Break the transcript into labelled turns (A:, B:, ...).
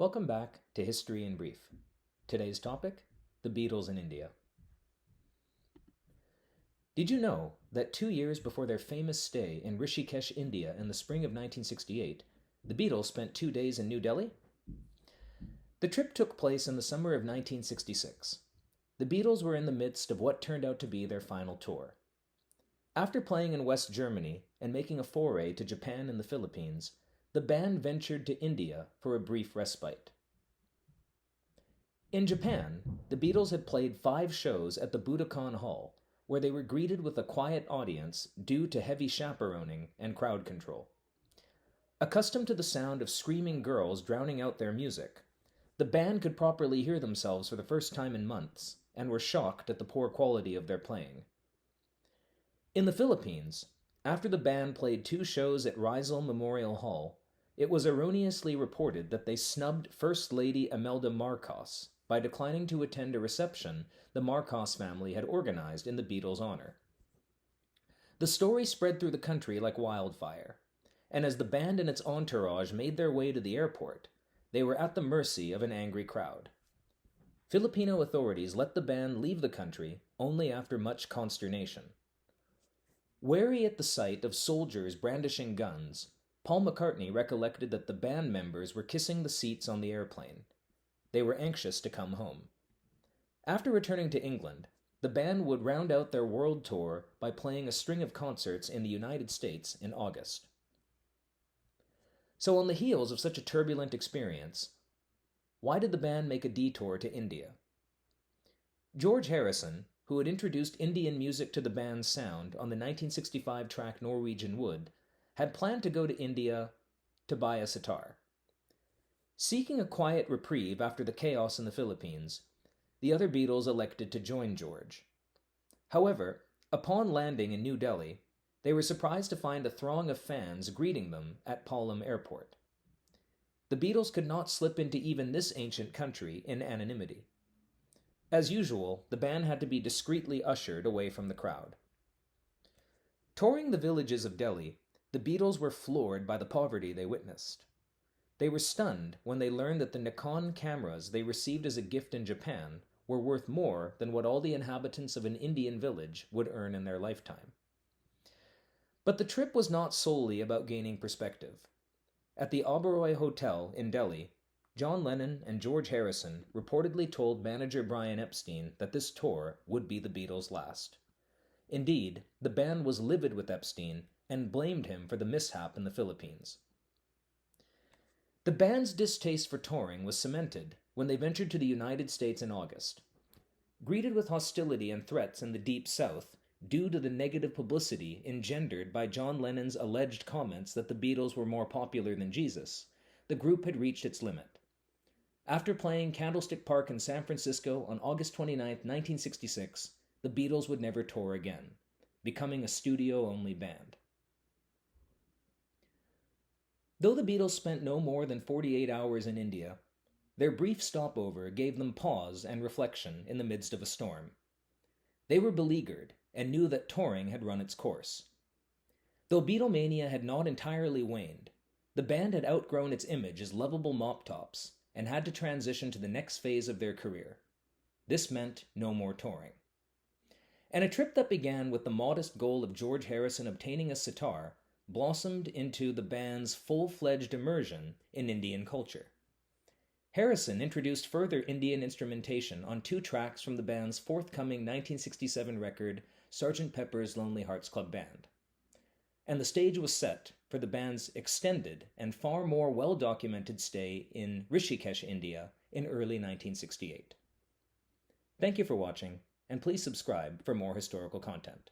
A: Welcome back to History in Brief. Today's topic, the Beatles in India. Did you know that 2 years before their famous stay in Rishikesh, India in the spring of 1968, the Beatles spent 2 days in New Delhi? The trip took place in the summer of 1966. The Beatles were in the midst of what turned out to be their final tour. After playing in West Germany and making a foray to Japan and the Philippines, the band ventured to India for a brief respite. In Japan, the Beatles had played 5 shows at the Budokan Hall, where they were greeted with a quiet audience due to heavy chaperoning and crowd control. Accustomed to the sound of screaming girls drowning out their music, the band could properly hear themselves for the first time in months and were shocked at the poor quality of their playing. In the Philippines, after the band played 2 shows at Rizal Memorial Hall, it was erroneously reported that they snubbed First Lady Imelda Marcos by declining to attend a reception the Marcos family had organized in the Beatles' honor. The story spread through the country like wildfire, and as the band and its entourage made their way to the airport, they were at the mercy of an angry crowd. Filipino authorities let the band leave the country only after much consternation. Wary at the sight of soldiers brandishing guns, Paul McCartney recollected that the band members were kissing the seats on the airplane. They were anxious to come home. After returning to England, the band would round out their world tour by playing a string of concerts in the United States in August. So on the heels of such a turbulent experience, why did the band make a detour to India? George Harrison, who had introduced Indian music to the band's sound on the 1965 track Norwegian Wood, had planned to go to India to buy a sitar. Seeking a quiet reprieve after the chaos in the Philippines, the other Beatles elected to join George. However, upon landing in New Delhi, they were surprised to find a throng of fans greeting them at Palam Airport. The Beatles could not slip into even this ancient country in anonymity. As usual, the band had to be discreetly ushered away from the crowd. Touring the villages of Delhi, the Beatles were floored by the poverty they witnessed. They were stunned when they learned that the Nikon cameras they received as a gift in Japan were worth more than what all the inhabitants of an Indian village would earn in their lifetime. But the trip was not solely about gaining perspective. At the Oberoi Hotel in Delhi, John Lennon and George Harrison reportedly told manager Brian Epstein that this tour would be the Beatles' last. Indeed, the band was livid with Epstein and blamed him for the mishap in the Philippines. The band's distaste for touring was cemented when they ventured to the United States in August. Greeted with hostility and threats in the Deep South due to the negative publicity engendered by John Lennon's alleged comments that the Beatles were more popular than Jesus, the group had reached its limit. After playing Candlestick Park in San Francisco on August 29, 1966, the Beatles would never tour again, becoming a studio-only band. Though the Beatles spent no more than 48 hours in India, their brief stopover gave them pause and reflection in the midst of a storm. They were beleaguered and knew that touring had run its course. Though Beatlemania had not entirely waned, the band had outgrown its image as lovable mop-tops and had to transition to the next phase of their career. This meant no more touring. And a trip that began with the modest goal of George Harrison obtaining a sitar blossomed into the band's full-fledged immersion in Indian culture. Harrison introduced further Indian instrumentation on 2 tracks from the band's forthcoming 1967 record, Sgt. Pepper's Lonely Hearts Club Band. And the stage was set for the band's extended and far more well-documented stay in Rishikesh, India in early 1968. Thank you for watching, and please subscribe for more historical content.